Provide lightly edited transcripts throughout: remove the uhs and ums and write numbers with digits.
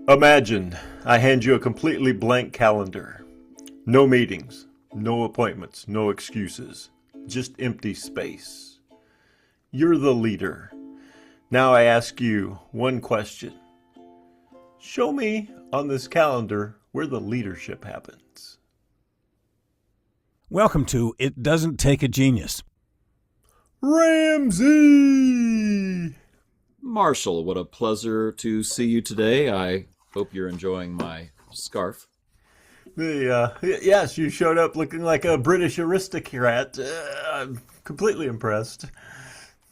Imagine I hand you a completely blank calendar. No meetings, no appointments, no excuses. Just empty space. You're the leader. Now I ask you one question. Show me on this calendar where the leadership happens. Welcome to It Doesn't Take a Genius. Ramsey! Marshall, what a pleasure to see you today. I hope you're enjoying my scarf. Yes, you showed up looking like a British aristocrat. I'm completely impressed.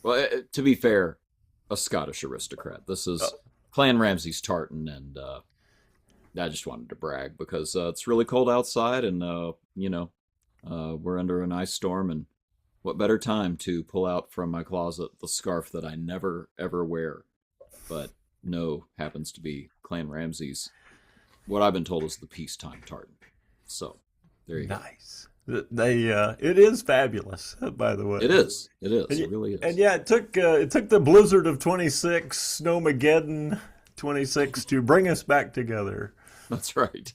Well, to be fair, a Scottish aristocrat. This is Clan Ramsey's tartan, and I just wanted to brag because it's really cold outside, and we're under an ice storm, and what better time to pull out from my closet the scarf that I never ever wear, but happens to be Clan Ramsey's. What I've been told is the peacetime tartan. So there you go. Nice. It is fabulous, by the way. It is. It really is. And yeah, it took the blizzard of 26, Snowmageddon 26 to bring us back together. That's right.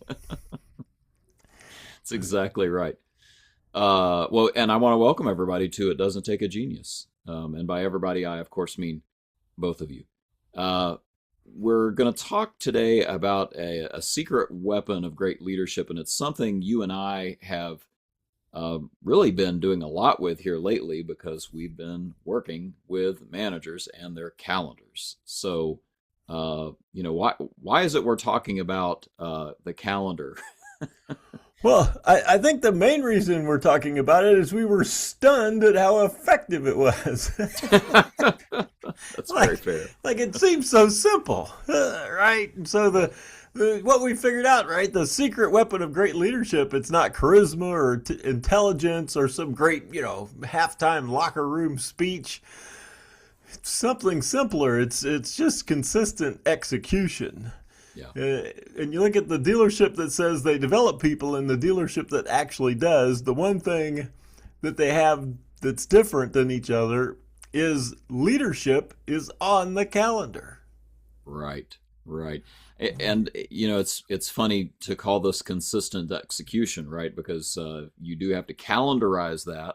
That's exactly right. Well, and I want to welcome everybody to It Doesn't Take a Genius. And by everybody, I, of course, mean both of you. We're going to talk today about a secret weapon of great leadership, and it's something you and I have really been doing a lot with here lately because we've been working with managers and their calendars. So, why is it we're talking about the calendar? Well, I think the main reason we're talking about it is we were stunned at how effective it was. That's very fair. Like it seems so simple, right? So what we figured out, right? The secret weapon of great leadership, it's not charisma or intelligence or some great, halftime locker room speech. It's something simpler. It's just consistent execution. Yeah. And you look at the dealership that says they develop people and the dealership that actually does, the one thing that they have that's different than each other is leadership is on the calendar. Right. And, it's funny to call this consistent execution, right? Because you do have to calendarize that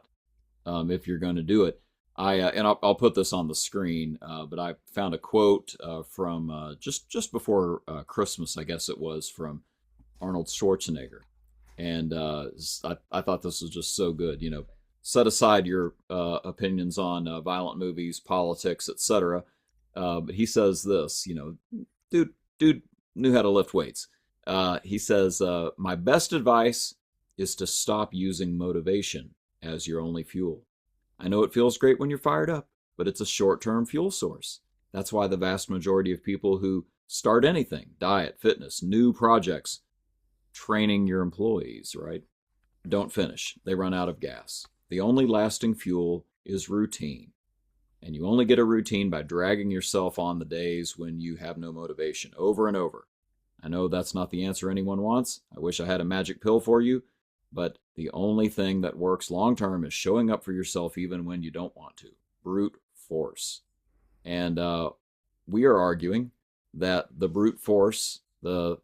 if you're going to do it. I'll put this on the screen, but I found a quote from just before Christmas, I guess it was, from Arnold Schwarzenegger, and I thought this was just so good. Set aside your opinions on violent movies, politics, etc. But he says this, dude knew how to lift weights. He says, "My best advice is to stop using motivation as your only fuel. I know it feels great when you're fired up, but it's a short-term fuel source. That's why the vast majority of people who start anything, diet, fitness, new projects, training your employees, right, don't finish. They run out of gas. The only lasting fuel is routine. And you only get a routine by dragging yourself on the days when you have no motivation, over and over. I know that's not the answer anyone wants. I wish I had a magic pill for you. But the only thing that works long-term is showing up for yourself even when you don't want to. Brute force." And we are arguing that the brute force, the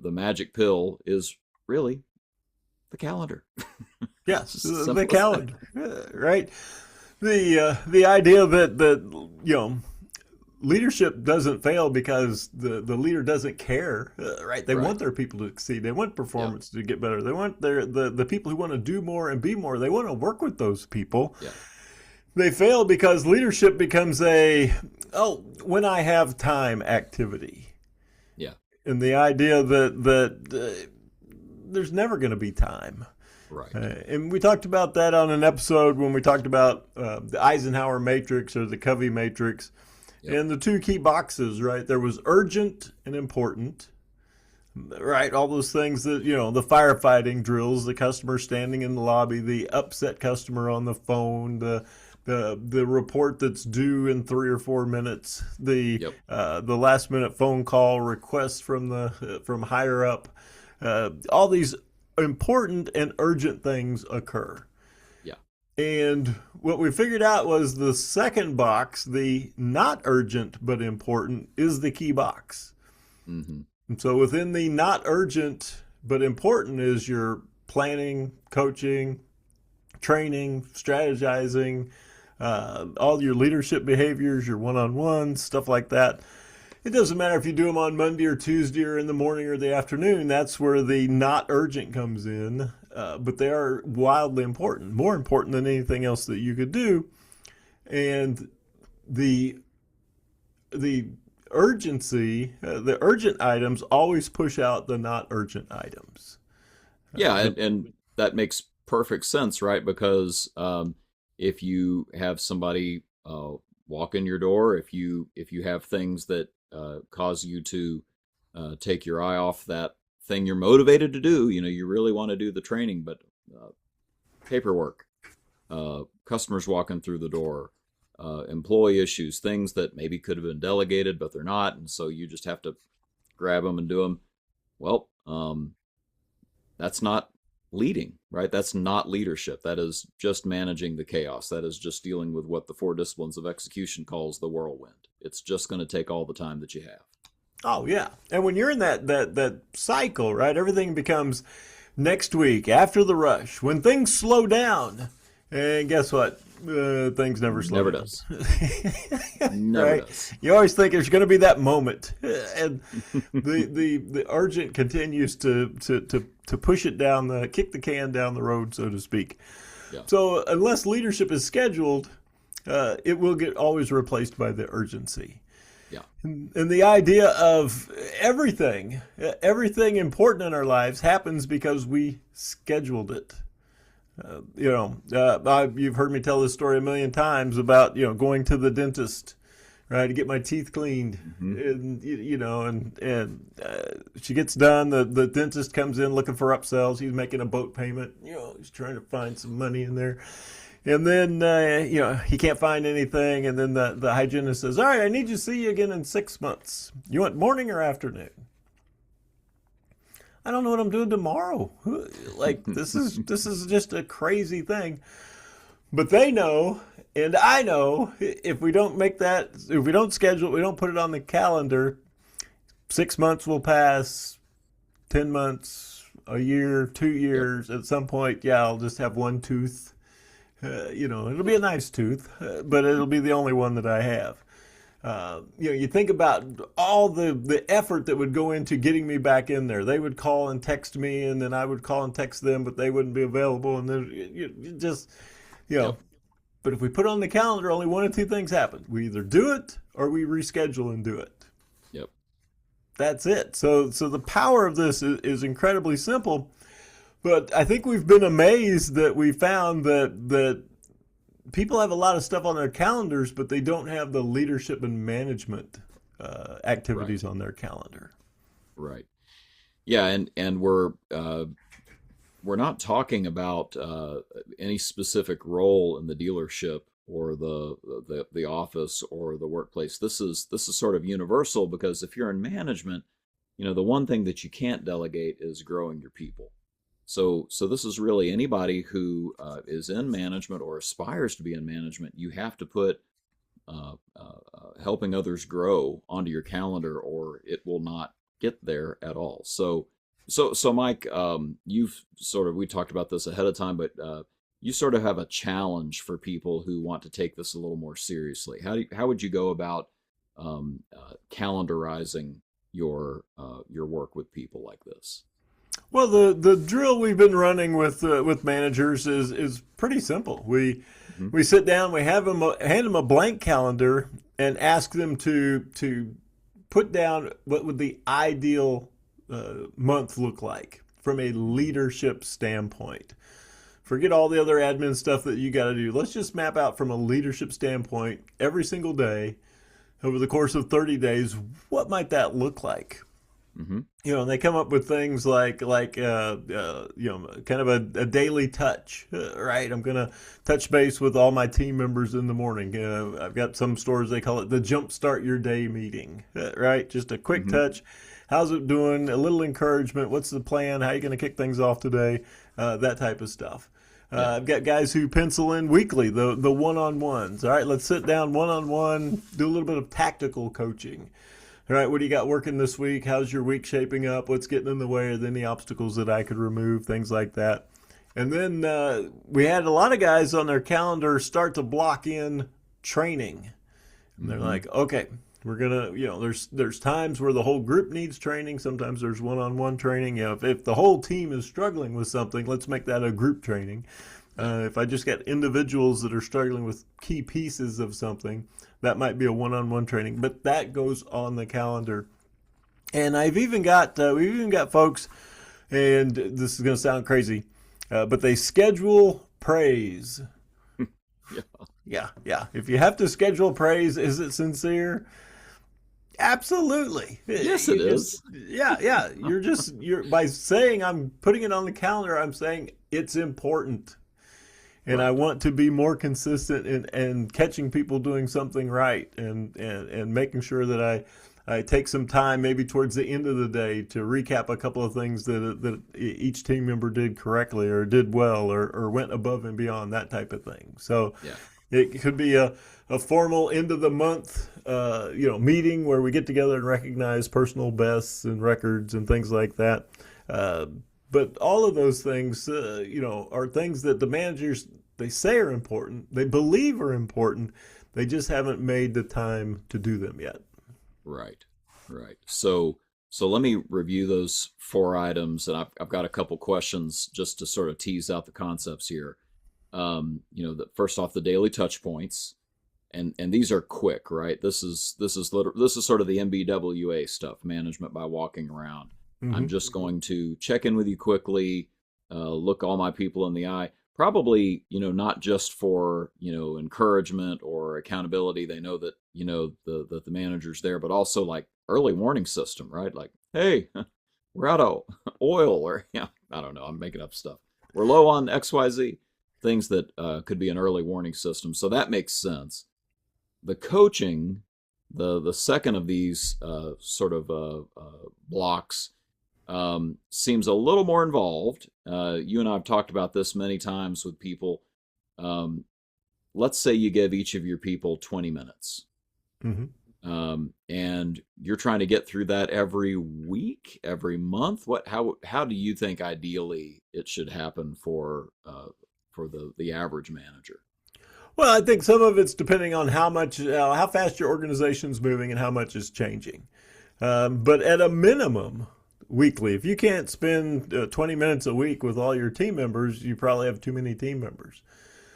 magic pill, is really the calendar. Yes, the calendar, right? The idea that leadership doesn't fail because the leader doesn't care, right? They want their people to succeed. They want performance to get better. They want the people who want to do more and be more. They want to work with those people. Yeah. They fail because leadership becomes when I have time activity. Yeah. And the idea that there's never going to be time. Right. And we talked about that on an episode when we talked about the Eisenhower matrix or the Covey matrix. Yep. And the two key boxes, right? There was urgent and important, right? All those things that, the firefighting drills, the customer standing in the lobby, the upset customer on the phone, the report that's due in 3 or 4 minutes, the last minute phone call request from higher up. All these important and urgent things occur. Yeah. And what we figured out was the second box, the not urgent but important, is the key box. Hmm. And so within the not urgent but important is your planning, coaching, training, strategizing, all your leadership behaviors, your one-on-ones, stuff like that. It doesn't matter if you do them on Monday or Tuesday or in the morning or the afternoon. That's where the not urgent comes in. But they are wildly important, more important than anything else that you could do. And the the urgency, the urgent items always push out the not urgent items. Yeah, The and that makes perfect sense, right? Because if you have somebody walk in your door, if you have things that cause you to take your eye off that thing you're motivated to do, you really want to do the training, but uh, paperwork, customers walking through the door, employee issues, things that maybe could have been delegated, but they're not, and so you just have to grab them and do them. Well, that's not leading, right? That's not leadership. That is just managing the chaos. That is just dealing with what the four disciplines of execution calls the whirlwind. It's just going to take all the time that you have. Oh yeah, and when you're in that cycle, right? Everything becomes next week after the rush when things slow down, and guess what? Things never slow Never down. does. Never Right? does. You always think there's going to be that moment, and the urgent continues to push it down the kick the can down the road, so to speak. Yeah. So unless leadership is scheduled, it will get always replaced by the urgency. Yeah. And the idea of everything important in our lives happens because we scheduled it. You've heard me tell this story a million times about going to the dentist, right, to get my teeth cleaned, Hmm. and she gets done. The dentist comes in looking for upsells. He's making a boat payment. He's trying to find some money in there. And then, he can't find anything. And then the hygienist says, all right, I need to see you again in 6 months. You want morning or afternoon? I don't know what I'm doing tomorrow. Like, this is just a crazy thing. But they know, and I know, if we don't schedule it, we don't put it on the calendar, 6 months will pass, 10 months, a year, 2 years. At some point, I'll just have one tooth. It'll be a nice tooth, but it'll be the only one that I have. You think about all the effort that would go into getting me back in there. They would call and text me, and then I would call and text them, but they wouldn't be available. And then you just, Yep. but if we put it on the calendar, only one of two things happen. We either do it or we reschedule and do it. Yep. That's it. So the power of this is incredibly simple. But I think we've been amazed that we found that people have a lot of stuff on their calendars, but they don't have the leadership and management Right. activities on their calendar. Right. Yeah, and we're not talking about any specific role in the dealership or the office or the workplace. This is sort of universal, because if you're in management, the one thing that you can't delegate is growing your people. So this is really anybody who is in management or aspires to be in management. You have to put helping others grow onto your calendar, or it will not get there at all. So Mike, you've sort of, we talked about this ahead of time, but you sort of have a challenge for people who want to take this a little more seriously. How would you go about calendarizing your work with people like this? Well, the drill we've been running with managers is pretty simple. Hmm. We sit down, we hand them a blank calendar, and ask them to put down what would the ideal month look like from a leadership standpoint. Forget all the other admin stuff that you got to do. Let's just map out from a leadership standpoint every single day over the course of 30 days. What might that look like? Hmm. And they come up with things like kind of a daily touch, right? I'm gonna touch base with all my team members in the morning. I've got some stores, they call it the jump start your day meeting, right? Just a quick Hmm. touch. How's it doing? A little encouragement. What's the plan? How are you going to kick things off today? That type of stuff. Yeah. I've got guys who pencil in weekly the one-on-ones. All right, let's sit down one-on-one, do a little bit of tactical coaching. All right, what do you got working this week? How's your week shaping up? What's getting in the way? Are there any obstacles that I could remove? Things like that. And then we had a lot of guys on their calendar start to block in training. And they're like, okay, we're gonna, there's times where the whole group needs training. Sometimes there's one-on-one training. If the whole team is struggling with something, let's make that a group training. If I just got individuals that are struggling with key pieces of something, that might be a one-on-one training. But that goes on the calendar. And we've even got folks, and this is going to sound crazy, but they schedule praise. Yeah. If you have to schedule praise, is it sincere? Absolutely. Yes, it is. Yeah. You're by saying I'm putting it on the calendar, I'm saying it's important. And I want to be more consistent in catching people doing something right and making sure that I take some time maybe towards the end of the day to recap a couple of things that each team member did correctly or did well or went above and beyond, that type of thing. So it could be a formal end of the month meeting where we get together and recognize personal bests and records and things like that. But all of those things, are things that the managers, they say are important, they believe are important, they just haven't made the time to do them yet. Right. So let me review those 4 items, and I've got a couple questions just to sort of tease out the concepts here. First off, the daily touch points, and these are quick, right? This is sort of the MBWA stuff, management by walking around. Mm-hmm. I'm just going to check in with you quickly, look all my people in the eye. Probably, not just for, encouragement or accountability. They know that, the manager's there, but also like early warning system, right? Like, hey, we're out of oil, or, I don't know, I'm making up stuff. We're low on XYZ, things that could be an early warning system. So that makes sense. The coaching, the second of these blocks, seems a little more involved. You and I have talked about this many times with people. Let's say you give each of your people 20 minutes. Mm-hmm. And you're trying to get through that every week, every month. How do you think ideally it should happen for the average manager? Well, I think some of it's depending on how fast your organization's moving and how much is changing. But at a minimum, weekly. If you can't spend 20 minutes a week with all your team members, you probably have too many team members.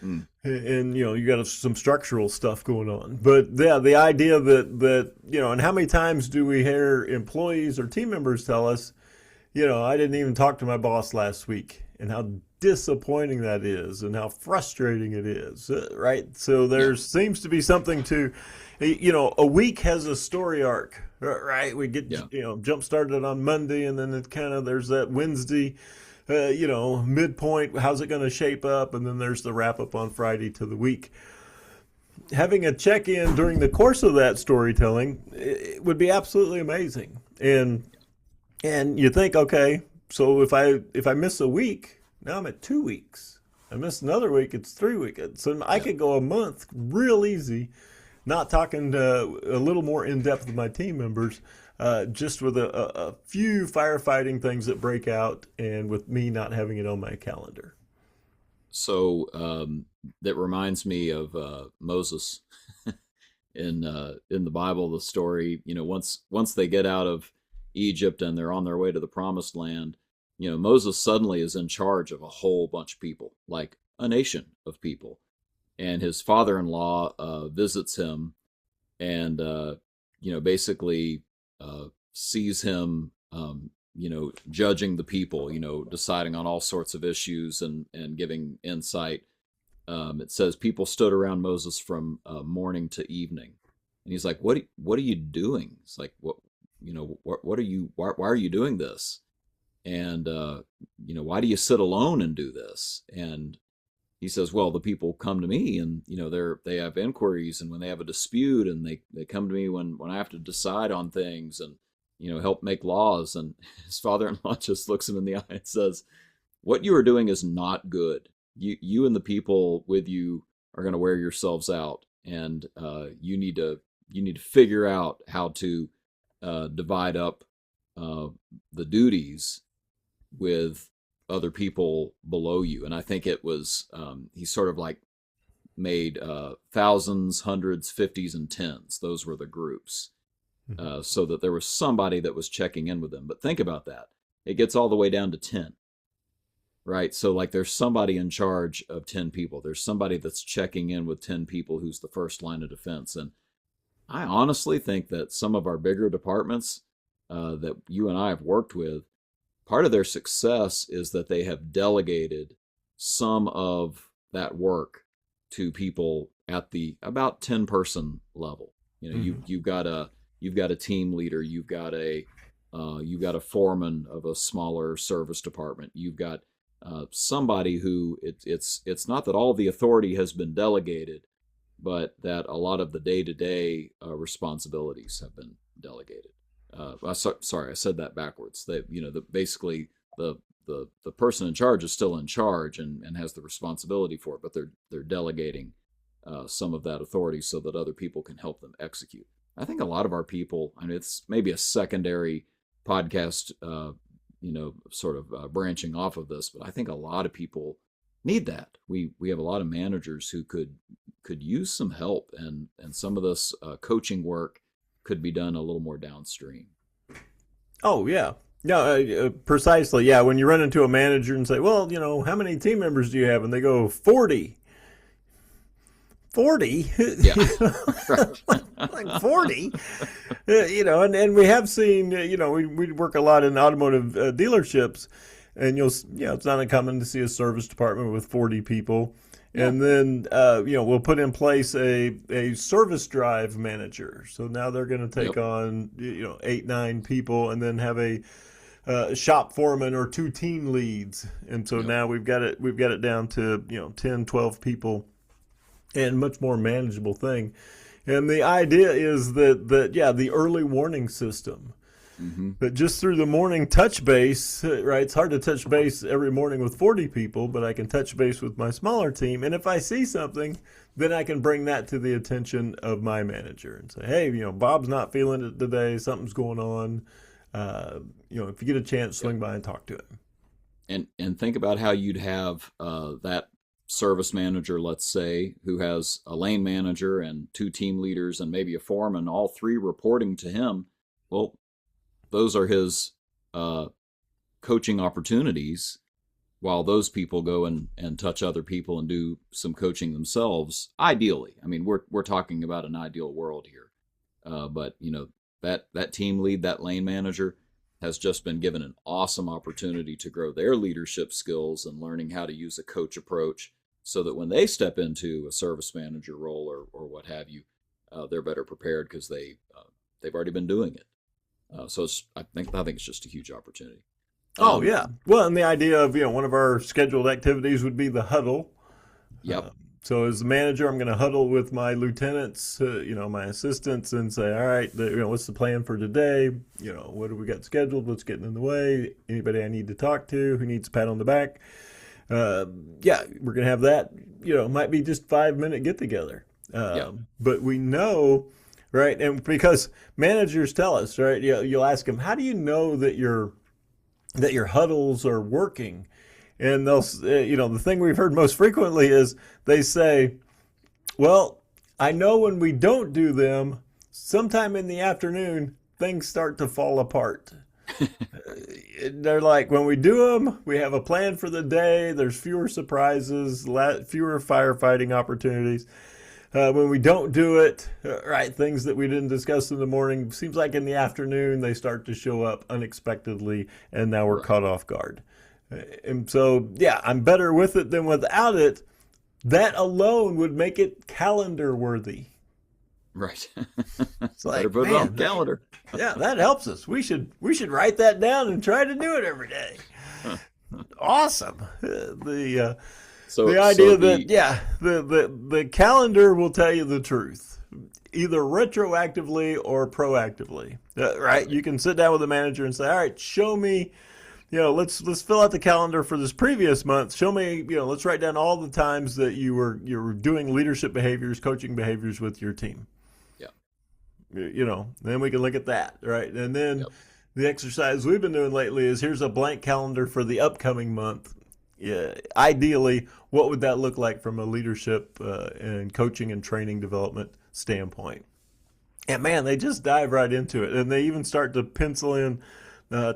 And you got some structural stuff going on. But yeah, the idea that and how many times do we hear employees or team members tell us, I didn't even talk to my boss last week, and how disappointing that is and how frustrating it is, right? So there seems to be something to, a week has a story arc, right? We get, jump started on Monday, and then there's that Wednesday, midpoint. How's it going to shape up? And then there's the wrap up on Friday to the week. Having a check-in during the course of that storytelling, it would be absolutely amazing. And you think, okay, so if I miss a week, now I'm at 2 weeks. I miss another week, it's 3 weeks. So I could go a month real easy, not talking a little more in depth with my team members, just with a few firefighting things that break out, and with me not having it on my calendar. So that reminds me of Moses in the Bible. The story, once they get out of Egypt and they're on their way to the Promised Land, Moses suddenly is in charge of a whole bunch of people, like a nation of people. And his father-in-law visits him and, basically sees him, judging the people, deciding on all sorts of issues and giving insight. It says people stood around Moses from morning to evening. And he's like, what are you doing? It's like, why are you doing this? And, why do you sit alone and do this? And he says, well, the people come to me and, they have inquiries, and when they have a dispute, and they come to me when I have to decide on things and, help make laws. And his father-in-law just looks him in the eye and says, what you are doing is not good. you and the people with you are going to wear yourselves out, and you need to figure out how to divide up the duties with other people below you. And I think it was he sort of like made thousands, hundreds, fifties, and tens. Those were the groups, so that there was somebody that was checking in with them. But think about that. It gets all the way down to 10, right? So like there's somebody in charge of 10 people. There's somebody that's checking in with 10 people who's the first line of defense. And I honestly think that some of our bigger departments that you and I have worked with, part of their success is that they have delegated some of that work to people at the about 10 person level. You know, you've got a team leader, you've got a foreman of a smaller service department, you've got somebody who it's not that all the authority has been delegated, but that a lot of the day-to-day responsibilities have been delegated. Sorry, I said that backwards. Basically the person in charge is still in charge and has the responsibility for it, but they're delegating some of that authority so that other people can help them execute. I think a lot of our people, I mean, it's maybe a secondary podcast, sort of branching off of this, but I think a lot of people need that. We have a lot of managers who could use some help, and some of this coaching work could be done a little more downstream. Oh, yeah. No, precisely. Yeah. When you run into a manager and say, well, how many team members do you have? And they go, 40. 40? Yeah. Right. Like 40? And we have seen, we work a lot in automotive dealerships, and it's not uncommon to see a service department with 40 people. Yeah. And then, we'll put in place a service drive manager. So now they're going to take on, 8, 9 people, and then have a shop foreman or 2 team leads. And so now we've got it down to, 10, 12 people, and much more manageable thing. And the idea is that the early warning system. Mm-hmm. But just through the morning touch base, right? It's hard to touch base every morning with 40 people, but I can touch base with my smaller team. And if I see something, then I can bring that to the attention of my manager and say, hey, Bob's not feeling it today. Something's going on. If you get a chance, swing by and talk to him. And think about how you'd have that service manager, let's say, who has a lane manager and 2 team leaders and maybe a foreman, all 3 reporting to him. Well, those are his coaching opportunities, while those people go and touch other people and do some coaching themselves. Ideally, I mean, we're talking about an ideal world here, but that team lead, that lane manager, has just been given an awesome opportunity to grow their leadership skills and learning how to use a coach approach, so that when they step into a service manager role or what have you, they're better prepared because they've already been doing it. So I think it's just a huge opportunity. Oh, yeah. Well, and the idea of, one of our scheduled activities would be the huddle. Yep. So as the manager, I'm going to huddle with my lieutenants, my assistants, and say, all right, what's the plan for today? What do we got scheduled? What's getting in the way? Anybody I need to talk to? Who needs a pat on the back? We're going to have that, might be just 5-minute get together. But we know, right? And because managers tell us, right? You'll ask them, how do you know that your huddles are working? And they'll, the thing we've heard most frequently is they say, well, I know when we don't do them, sometime in the afternoon, things start to fall apart. They're like, when we do them, we have a plan for the day. There's fewer surprises, fewer firefighting opportunities. When we don't do it, right, things that we didn't discuss in the morning, seems like in the afternoon they start to show up unexpectedly, and now we're caught off guard. And so, I'm better with it than without it. That alone would make it calendar worthy. Right. It's like, better put it on the calendar. That helps us. We should write that down and try to do it every day. Awesome. The idea that the calendar will tell you the truth, either retroactively or proactively. Right? You can sit down with the manager and say, all right, show me let's fill out the calendar for this previous month. Show me, let's write down all the times that you were doing leadership behaviors, coaching behaviors with your team. Yeah. Then we can look at that, right? And then Yep. the exercise we've been doing lately is here's a blank calendar for the upcoming month. Yeah, ideally, what would that look like from a leadership and coaching and training development standpoint? And man, they just dive right into it, and they even start to pencil in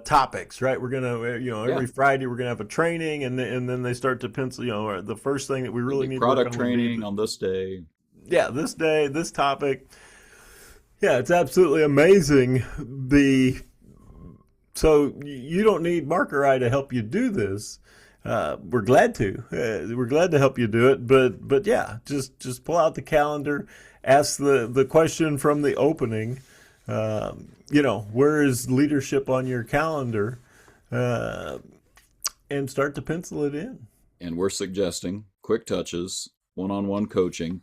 topics. Right, we're gonna, every Friday we're gonna have a training, and then they start to pencil. The first thing that we really need product to work on training on this day. Yeah, this day, this topic. Yeah, it's absolutely amazing. So you don't need Marker Eye to help you do this. We're glad to. We're glad to help you do it. But yeah, just pull out the calendar, ask the question from the opening. Where is leadership on your calendar, and start to pencil it in. And we're suggesting quick touches, one-on-one coaching,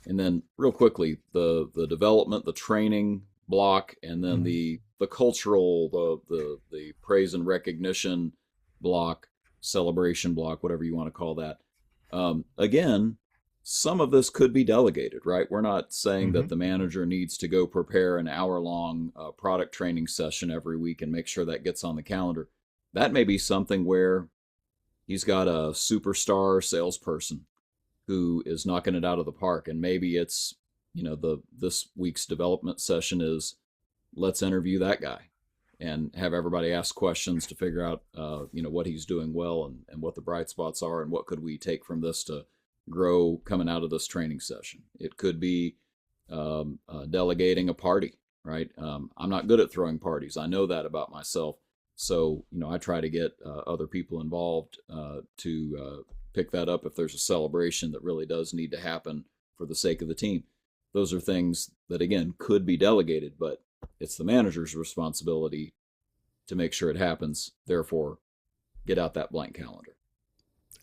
and then real quickly the development, the training block, and then the cultural, the praise and recognition block, celebration block, whatever you want to call that. Again, some of this could be delegated, right? We're not saying that the manager needs to go prepare an hour-long product training session every week and make sure that gets on the calendar. That may be something where he's got a superstar salesperson who is knocking it out of the park, and maybe it's, this week's development session is, let's interview that guy and have everybody ask questions to figure out, what he's doing well and what the bright spots are and what could we take from this to grow coming out of this training session. It could be delegating a party, right? I'm not good at throwing parties. I know that about myself. So, I try to get other people involved to pick that up if there's a celebration that really does need to happen for the sake of the team. Those are things that, again, could be delegated, but it's the manager's responsibility to make sure it happens. Therefore, get out that blank calendar.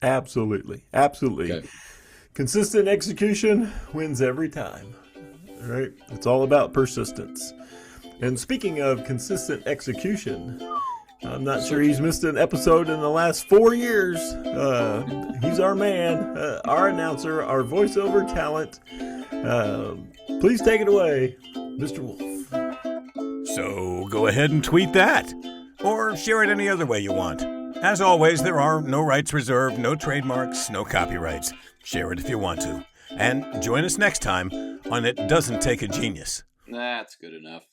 Absolutely. Okay. Consistent execution wins every time. All right. It's all about persistence. And speaking of consistent execution, I'm not sure he's missed an episode in the last 4 years. He's our man, our announcer, our voiceover talent. Please take it away, Mr. Wolf. So go ahead and tweet that, or share it any other way you want. As always, there are no rights reserved, no trademarks, no copyrights. Share it if you want to. And join us next time on It Doesn't Take a Genius. That's good enough.